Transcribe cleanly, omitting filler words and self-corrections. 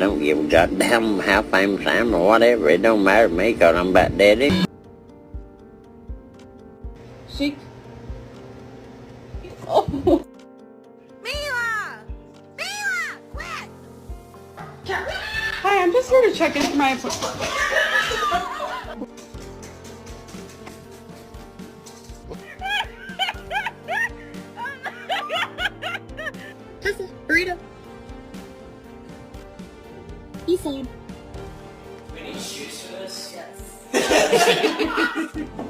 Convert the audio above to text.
don't give a goddamn how famous I am or whatever. It don't matter to me because I'm about dead. She. Oh. Mila! Mila! Quick! Hi, I'm just here to check in for my appointment. Tessa, burrito. He's saying. We need shoes for this? Yes.